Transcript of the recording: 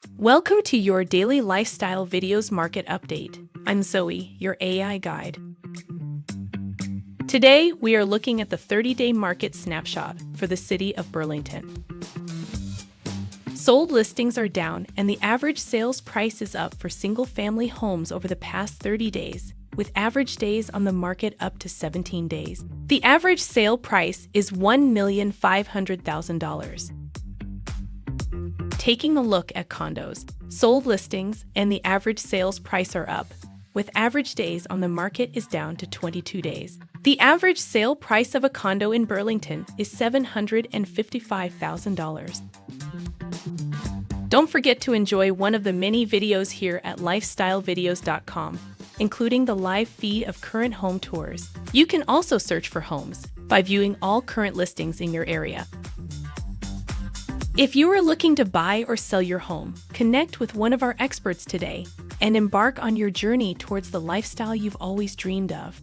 Welcome to your daily lifestyle videos market update. I'm Zoe, your AI guide. Today, we are looking at the 30-day market snapshot for the City of Burlington. Sold listings are down, and the average sales price is up for single-family homes over the past 30 days, with average days on the market up to 17 days. The average sale price is $1,500,000. Taking a look at condos, sold listings and the average sales price are up, with average days on the market is down to 22 days. The average sale price of a condo in Burlington is $755,000. Don't forget to enjoy one of the many videos here at lifestylevideos.com, including the live feed of current home tours. You can also search for homes by viewing all current listings in your area. If you are looking to buy or sell your home, connect with one of our experts today and embark on your journey towards the lifestyle you've always dreamed of.